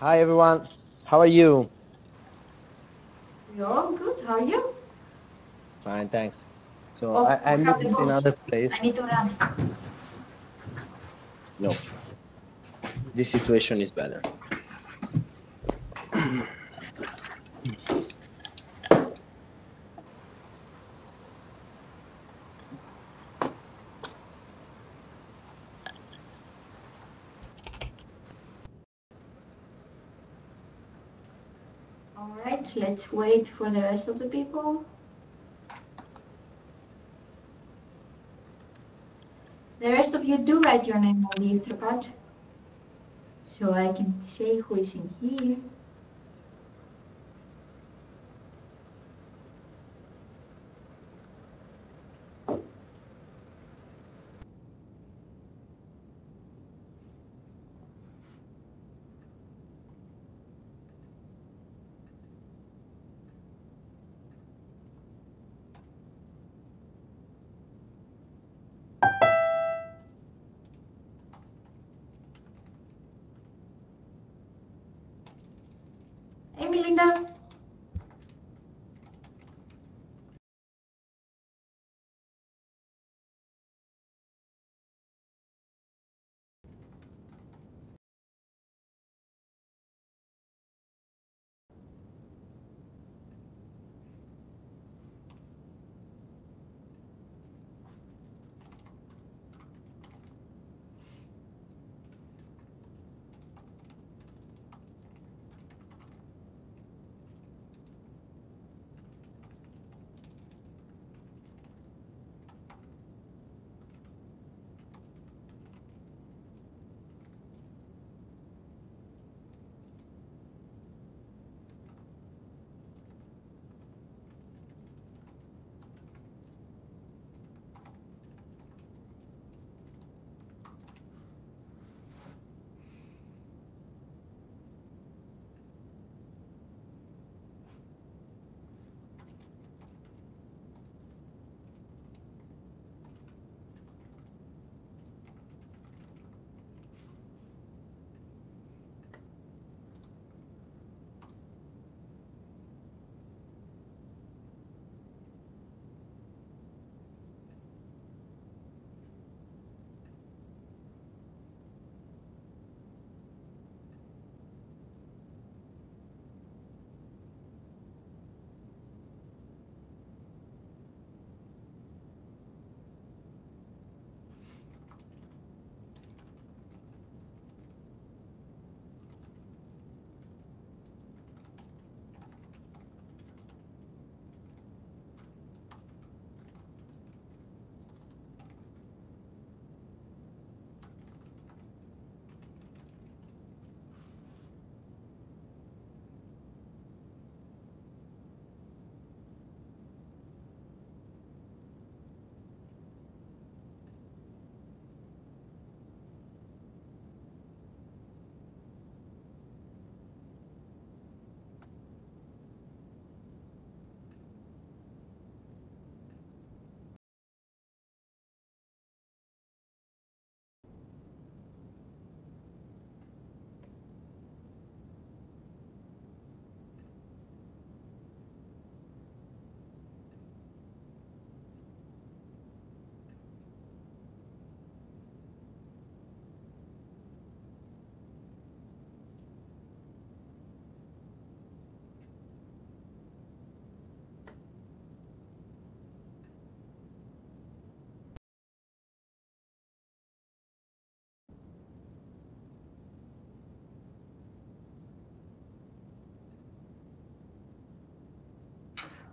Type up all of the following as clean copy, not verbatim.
Hi everyone, how are you? We're all good. How are you? Fine, thanks. So Oh, I we have the moved to boss. another I place. need to run. No, this situation is better. All right, let's wait for the rest of the people. The rest of you do write your name on the Etherpad, so I can say who is in here. Hey, Melinda.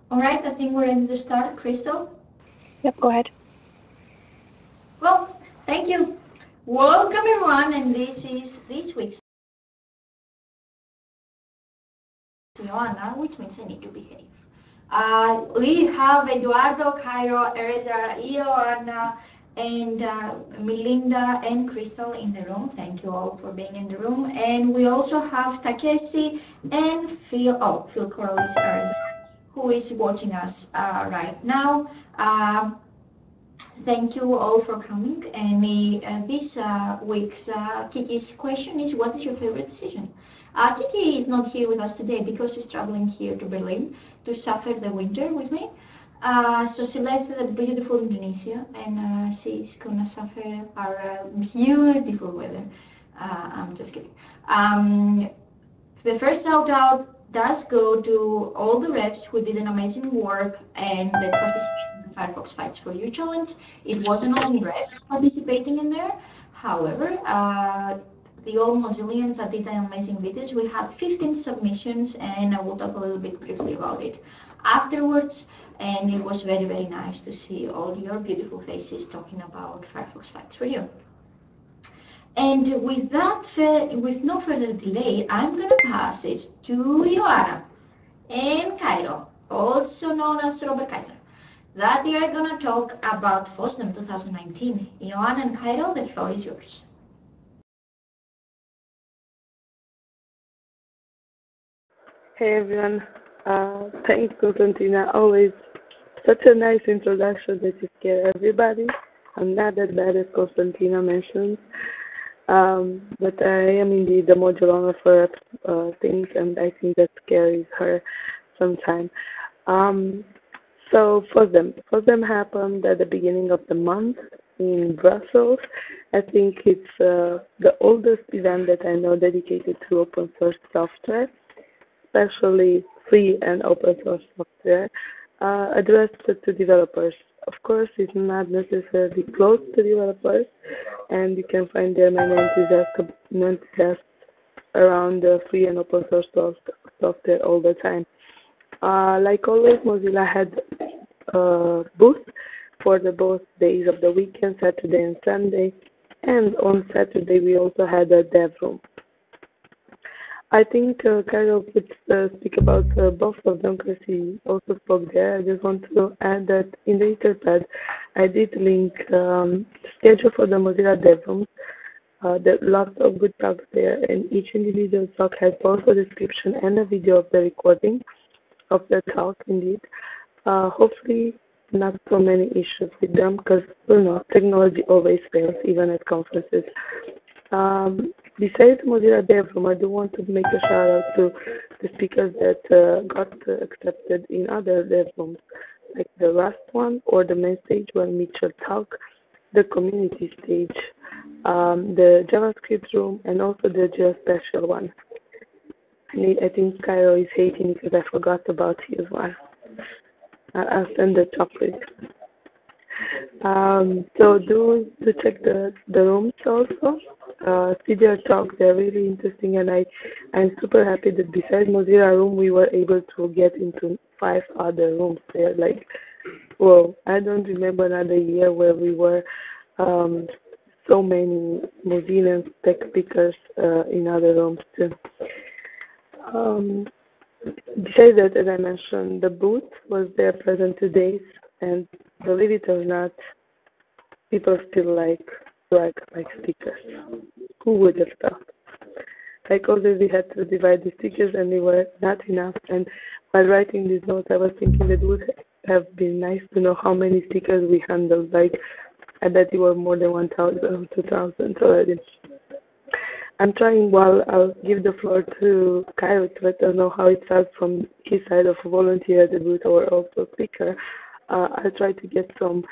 All right, I think we're ready to start. Crystal? Yep, go ahead. Well, thank you. Welcome, everyone, and this is this week's Joanna, which means I need to behave. We have Eduardo, Cairo, Ereza, Ioanna, and Melinda and Crystal in the room. Thank you all for being in the room. And we also have Takeshi and Phil. Oh, Phil Corliss, Ereza, who is watching us right now. Thank you all for coming. And this week's Kiki's question is, what is your favorite season? Kiki is not here with us today because she's traveling here to Berlin to suffer the winter with me. So she left the beautiful Indonesia, and she's gonna suffer our beautiful weather. I'm just kidding. Um, the first shout out does go to all the reps who did an amazing work and that participated in the Firefox Fights for You challenge. It wasn't only reps participating in there. However, the all Mozillians that did amazing videos, we had 15 submissions, and I will talk a little bit briefly about it afterwards. And it was very, very nice to see all your beautiful faces talking about Firefox Fights for You. And with that, with no further delay, I'm going to pass it to Joanna and Cairo, also known as Robert Kaiser, that they are going to talk about FOSDEM 2019. Joanna and Cairo, the floor is yours. Hey everyone, thanks Constantina. Always such a nice introduction that you scare everybody. I'm not that bad as Constantina mentions, but I am indeed the module owner for things, and I think that scares her sometimes. So FOSDEM happened at the beginning of the month in Brussels. I think it's the oldest event that I know dedicated to open source software, especially free and open source software, addressed to developers. Of course, it's not necessarily close to developers, and you can find there many enthusiasts around free and open source software all the time. Like always, Mozilla had a booth for the both days of the weekend, Saturday and Sunday, and on Saturday we also had a dev room. I think Carol would speak about both of them because he also spoke there. I just want to add that in the Etherpad, I did link schedule for the Mozilla dev rooms. There are lots of good talks there, and each individual talk has both a description and a video of the recording of the talk, indeed. Hopefully, not so many issues with them because, you know, technology always fails, even at conferences. Besides Mozilla Dev Room, I do want to make a shout out to the speakers that got accepted in other dev rooms, like the Rust one or the main stage where Mitchell talked, the community stage, the JavaScript room, and also the geospatial one. I think Cairo is hating because I forgot about his one. I'll send the chocolate. So do check the rooms also. See their talks, they're really interesting, and I'm super happy that besides Mozilla room, we were able to get into 5 other rooms there. Like, well, I don't remember another year where we were so many Mozillian tech speakers in other rooms too. Besides that, as I mentioned, the booth was there present 2 days, and believe it or not, people still like stickers. Who would have thought? Like always, we had to divide the stickers, and they were not enough. And while writing these notes, I was thinking that it would have been nice to know how many stickers we handled. Like, I bet it were more than 1,000 or 2,000 already. I'm trying, while I'll give the floor to Kyle to let us know how it felt from his side of a volunteer at the booth or also speaker. I'll try to get some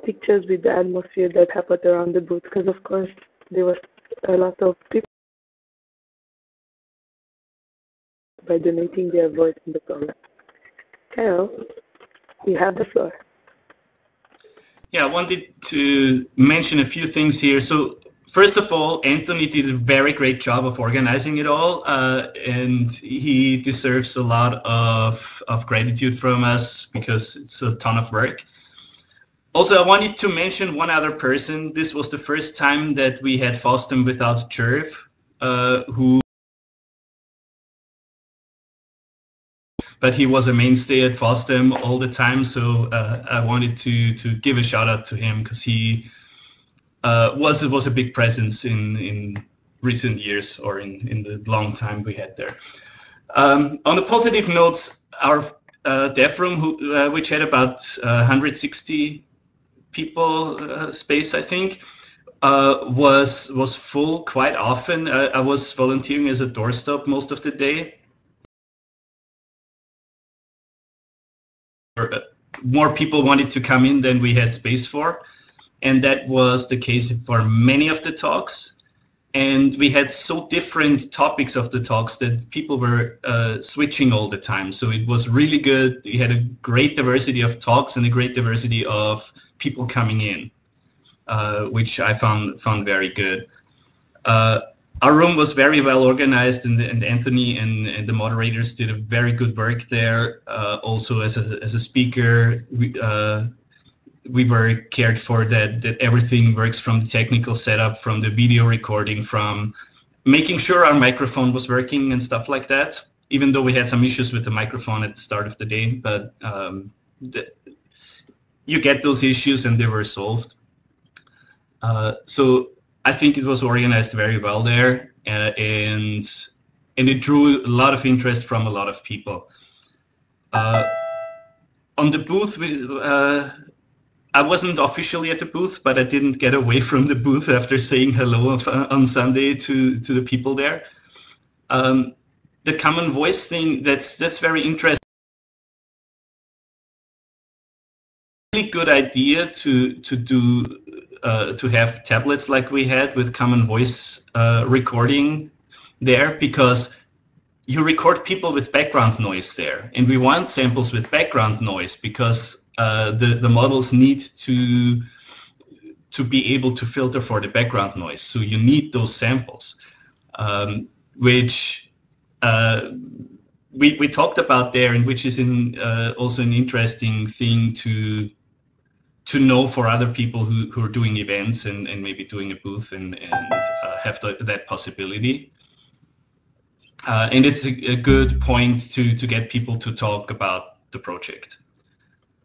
pictures with the atmosphere that happened around the booth, because of course there was a lot of people by donating their voice in the program. Carol, you have the floor. Yeah, I wanted to mention a few things here. So first of all, Anthony did a very great job of organizing it all, and he deserves a lot of gratitude from us because it's a ton of work. Also, I wanted to mention one other person. This was the first time that we had FOSDEM without Jerv, but he was a mainstay at FOSDEM all the time. So I wanted to give a shout out to him because he was a big presence in recent years, or in the long time we had there. On the positive notes, our dev room, which had about 160 people space, I think, was full quite often. I was volunteering as a doorstop most of the day. More people wanted to come in than we had space for, and that was the case for many of the talks. And we had so different topics of the talks that people were switching all the time. So it was really good. We had a great diversity of talks and a great diversity of people coming in, which I found very good. Our room was very well organized, and Anthony and the moderators did a very good work there. Also, as a speaker, we were cared for that everything works, from the technical setup, from the video recording, from making sure our microphone was working and stuff like that, even though we had some issues with the microphone at the start of the day. But you get those issues and they were solved. So I think it was organized very well there, and it drew a lot of interest from a lot of people. On the booth, I wasn't officially at the booth, but I didn't get away from the booth after saying hello on Sunday to the people there. The Common Voice thing, that's very interesting. Really good idea to have tablets like we had with Common Voice recording there, because you record people with background noise there, and we want samples with background noise because the models need to be able to filter for the background noise. So you need those samples, which we talked about there, and which is also an interesting thing to know for other people who are doing events and maybe doing a booth and have that possibility. And it's a good point to get people to talk about the project.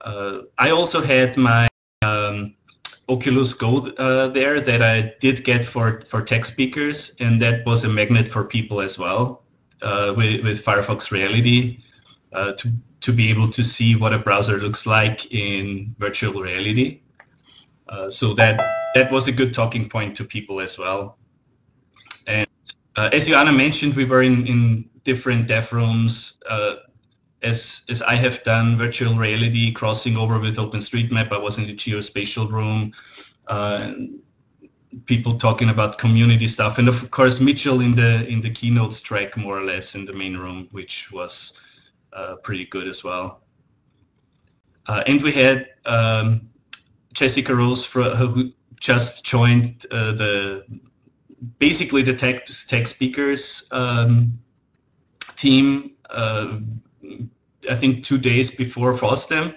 I also had my Oculus Go there that I did get for tech speakers, and that was a magnet for people as well, with Firefox Reality, to be able to see what a browser looks like in virtual reality. So that was a good talking point to people as well. And as Joanna mentioned, we were in different dev rooms. As I have done virtual reality crossing over with OpenStreetMap, I was in the geospatial room, people talking about community stuff, and of course Mitchell in the keynotes track, more or less, in the main room, which was pretty good as well. And we had Jessica Rose who just joined basically the tech speakers team. I think 2 days before FOSDEM.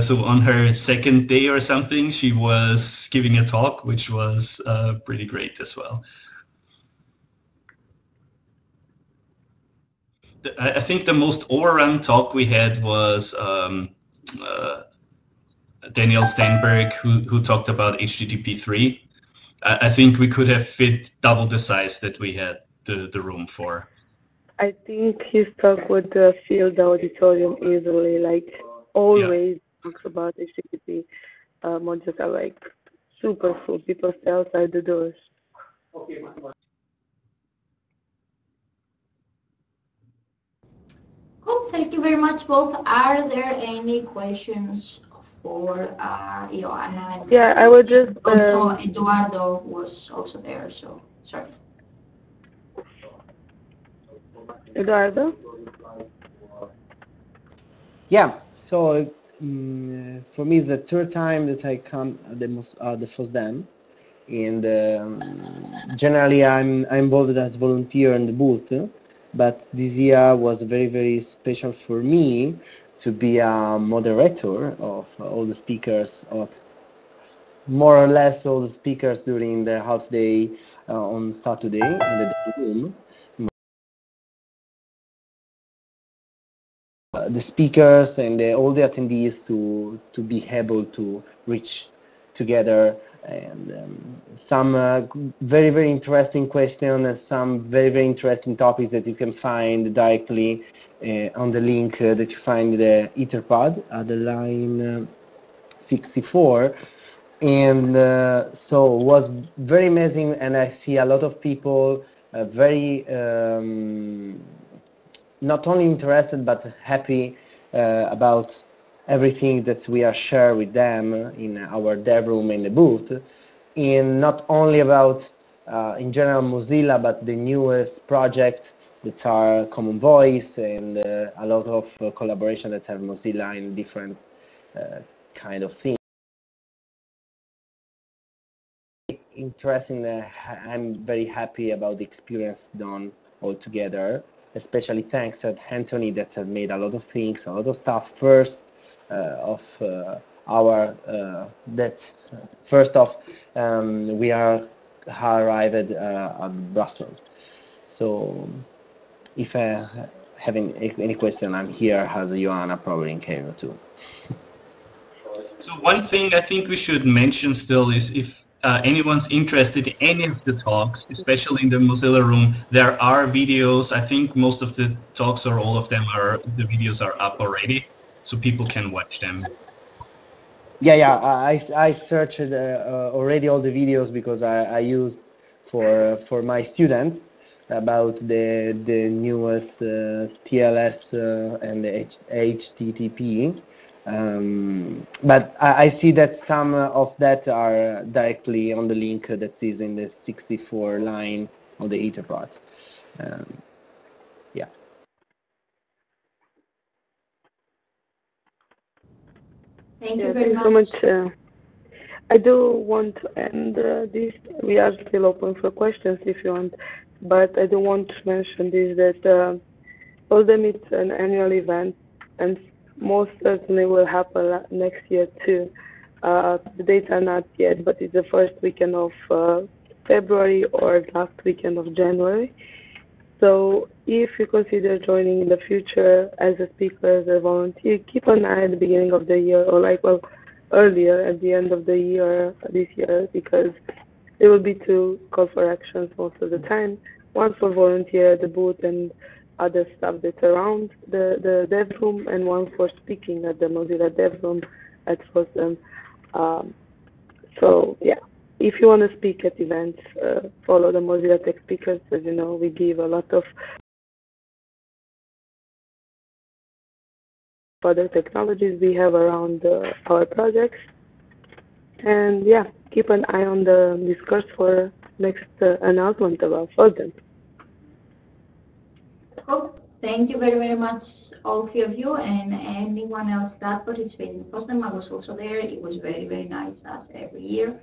So on her second day or something, she was giving a talk, which was pretty great as well. I think the most overrun talk we had was Daniel Steinberg, who talked about HTTP 3. I think we could have fit double the size that we had the room for. I think his talk would fill the auditorium easily. Like always, talks about HTTP modules are like super full. People stay outside the doors. Cool, thank you very much both. Are there any questions for Joanna? Yeah, I would just... Also, Eduardo was also there, so sorry. Eduardo? Yeah, so for me, it's the third time that I come the FOSDEM, and generally I'm involved as volunteer in the booth, but this year was very, very special for me to be a moderator of all the speakers, of more or less all the speakers during the half day on Saturday in the room. The speakers and all the attendees to be able to reach together, and some very, very interesting questions and some very, very interesting topics that you can find directly on the link that you find in the Etherpad at the line 64. And so it was very amazing, and I see a lot of people very not only interested but happy about everything that we are share with them in our dev room in the booth, and not only about in general Mozilla, but the newest project that are Common Voice, and a lot of collaboration that have Mozilla in different kind of things. Interesting. I'm very happy about the experience done altogether, especially thanks to Anthony that have made a lot of things, a lot of stuff. Of our that first off, we are arrived at Brussels. So if I have any question, I'm here as Joanna probably in Cairo too. So one thing I think we should mention still is if anyone's interested in any of the talks, especially in the Mozilla room, there are videos. I think most of the talks or all of them the videos are up already, so people can watch them. Yeah. I searched already all the videos because I used for my students about the newest TLS and the HTTP. But I see that some of that are directly on the link that is in the 64 line on the Etherpad. Yeah. Thank Yeah, you very thanks so much. much. I do want to end this. We are still open for questions if you want, but I do want to mention this that Oldham is an annual event, and most certainly will happen next year too. The dates are not yet, but it's the first weekend of February or last weekend of January. So if you consider joining in the future as a speaker, as a volunteer, keep an eye at the beginning of the year, or like, well, earlier at the end of the year this year, because there will be two call for actions most of the time. One for volunteer at the booth and other stuff that's around the dev room, and one for speaking at the Mozilla dev room at Fosdem. Um, so yeah, if you want to speak at events, follow the Mozilla Tech Speakers. As you know, we give a lot of other technologies we have around our projects. And yeah, keep an eye on the Discourse for next announcement about Fosdem. Cool. Thank you very, very much, all three of you, and anyone else that participated in Fosdem. I was also there. It was very, very nice as every year.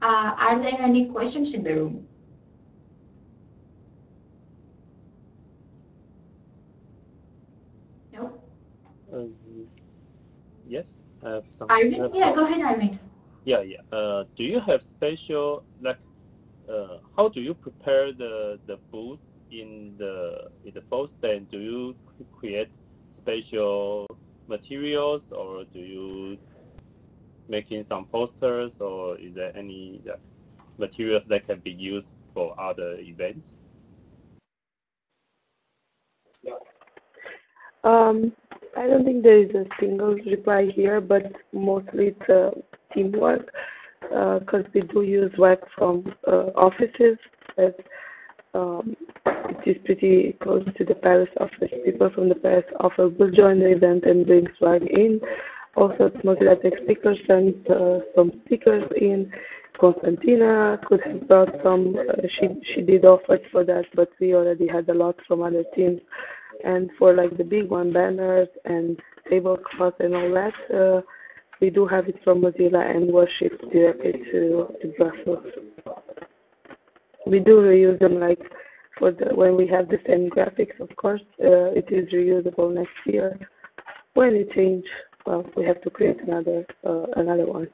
Are there any questions in the room? No? Yes, I have some. Irvin? Yeah, go ahead, Irvin. Yeah. Do you have special how do you prepare the booth in the Fosdem? Do you create special materials, or do you making some posters, or is there any materials that can be used for other events? I don't think there is a single reply here, but mostly it's teamwork, because we do use work from offices. As, it is pretty close to the Paris office. People from the Paris office will join the event and bring swag in. Also, Mozilla Tech Speakers sent some stickers in. Constantina could have brought some. She did offer for that, but we already had a lot from other teams. And for like the big one, banners and tablecloths and all that, we do have it from Mozilla and was shipped directly to Brussels. We do reuse them, like for when we have the same graphics, of course, it is reusable next year. When it change, well, we have to create another one.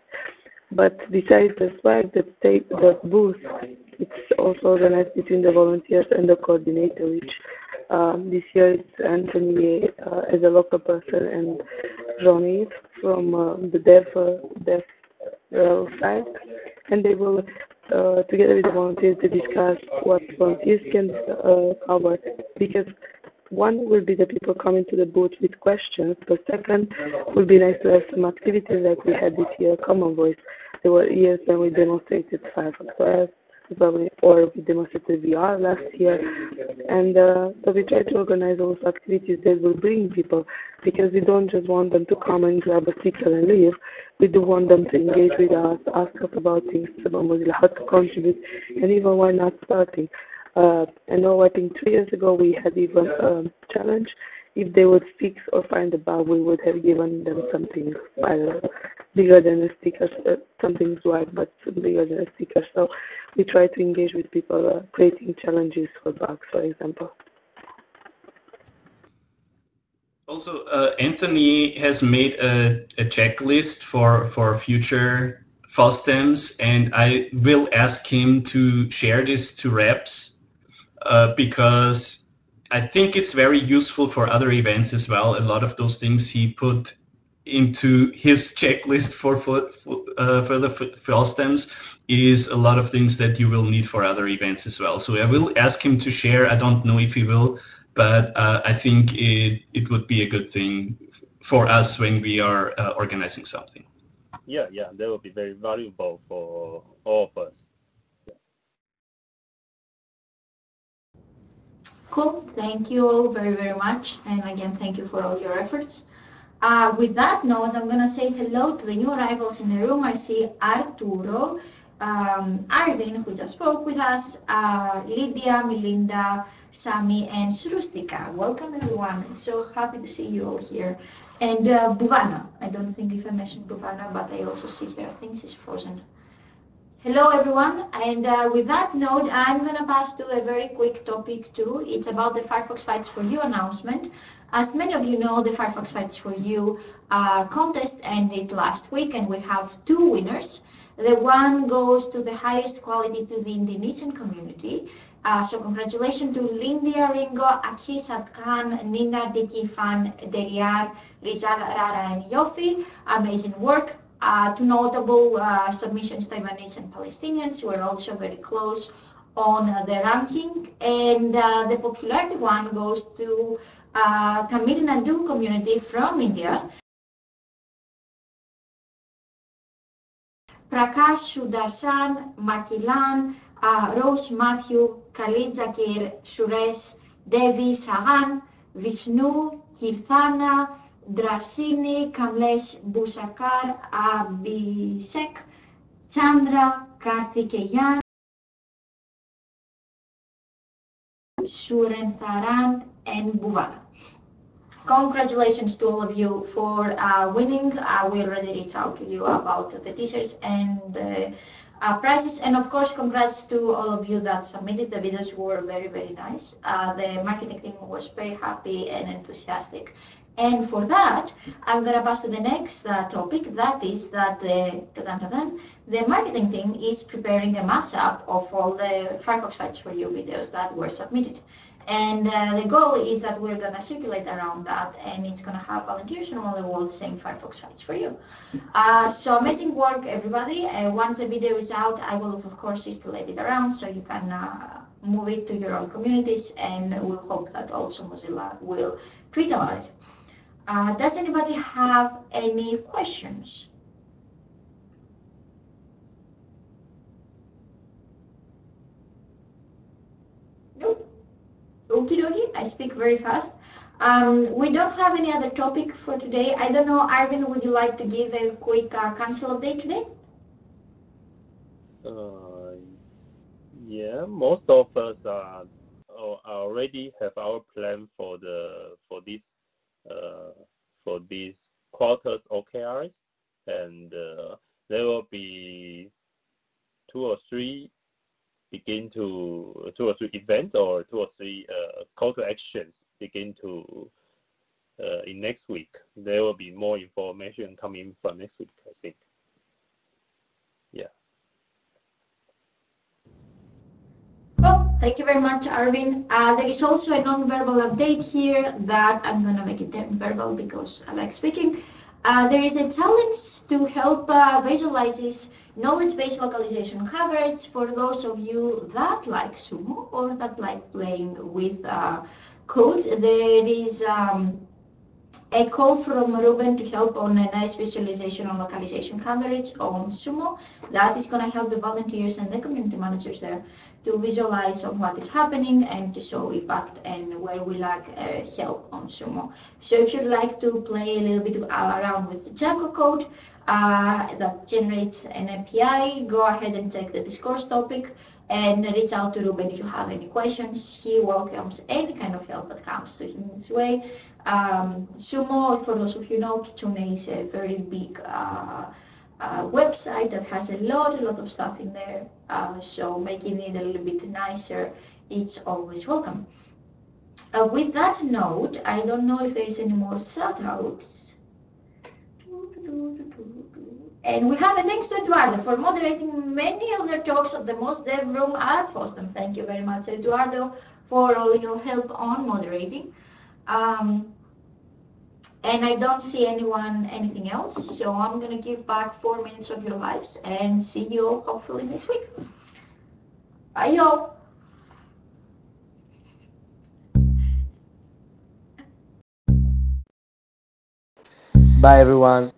But besides the swag, the booth, it's also organized between the volunteers and the coordinator, which this year it's Anthony as a local person and Ronnie from the dev side, and they will together with the volunteers to discuss what volunteers can cover, because One will be the people coming to the booth with questions. The second would be nice to have some activities like we had this year, Common Voice. There were years when we demonstrated Firefox or we demonstrated VR last year. And so we try to organize those activities that will bring people, because we don't just want them to come and grab a ticket and leave. We do want them to engage with us, ask us about things about Mozilla, how to contribute, and even why not starting. I know, I think 3 years ago we had even a challenge. If they would fix or find a bug, we would have given them something bigger than a sticker, something white but bigger than a sticker. So we try to engage with people, creating challenges for bugs, for example. Also, Anthony has made a checklist for future FOSDEMs, and I will ask him to share this to reps because I think it's very useful for other events as well. A lot of those things he put into his checklist for further FOSDEMs is a lot of things that you will need for other events as well. So I will ask him to share. I don't know if he will, but I think it would be a good thing for us when we are organizing something. Yeah, that would be very valuable for all of us. Cool. Thank you all very, very much. And again, thank you for all your efforts. With that note, I'm going to say hello to the new arrivals in the room. I see Arturo, Arvin, who just spoke with us, Lydia, Melinda, Sami, and Srustika. Welcome, everyone. I'm so happy to see you all here. And Buvana. I don't think if I mentioned Buvana, but I also see her. I think she's frozen. Hello, everyone. And with that note, I'm going to pass to a very quick topic, too. It's about the Firefox Fights for You announcement. As many of you know, the Firefox Fights for You contest ended last week, and we have 2 winners. The one goes to the highest quality to the Indonesian community. So congratulations to Lindia Ringo, Akisat Khan, Nina Diki Fan, Deriar, Rizal Rara, and Yofi. Amazing work. To notable submissions, Taiwanese and Palestinians were also very close on the ranking. And the popularity one goes to Tamil Nadu community from India. Prakash Sudarshan, Makilan, Rose Matthew, Khalid Zakir, Suresh, Devi Saran, Vishnu, Kirthana, Drasini, Kamlesh Busakar, Abhishek, Chandra, Karthikeyan, Surentharan, and Bhuvana. Congratulations to all of you for winning. We already reached out to you about the t-shirts and the prizes. And of course, congrats to all of you that submitted. The videos were very, very nice. The marketing team was very happy and enthusiastic. And for that, I'm going to pass to the next topic. That is that the marketing team is preparing a mashup of all the Firefox Fights for You videos that were submitted. And the goal is that we're going to circulate around that, and it's going to have volunteers from all the world saying Firefox Fights for You. So amazing work, everybody. Once the video is out, I will, of course, circulate it around so you can move it to your own communities, and we hope that also Mozilla will tweet about it. Does anybody have any questions? Nope. Okie dokie, I speak very fast. We don't have any other topic for today. I don't know, Arvin, would you like to give a quick council update today? Yeah, most of us already have our plan for these quarters OKRs, and there will be two or three events or 2 or 3 call to actions begin to in next week. There will be more information coming from next week, I think. Yeah. Well, thank you very much, Arvin. There is also a non-verbal update here that I'm going to make it verbal because I like speaking. There is a challenge to help visualize this knowledge-based localization coverage for those of you that like Sumo or that like playing with code, there is a call from Ruben to help on a nice visualization on localization coverage on Sumo. That is going to help the volunteers and the community managers there to visualize on what is happening and to show impact and where we lack help on Sumo. So if you'd like to play a little bit around with the Django code that generates an API, go ahead and check the discourse topic and reach out to Ruben if you have any questions. He welcomes any kind of help that comes to him his way. Sumo, for those of you know, Kitsune is a very big website that has a lot of stuff in there. So making it a little bit nicer, it's always welcome. With that note, I don't know if there is any more shout outs. And we have a thanks to Eduardo for moderating many of their talks at the Most Dev Room at FOSDEM. Thank you very much, Eduardo, for all your help on moderating. And I don't see anything else, so I'm gonna give back 4 minutes of your lives and see you all hopefully next week. Bye, y'all. Bye, everyone.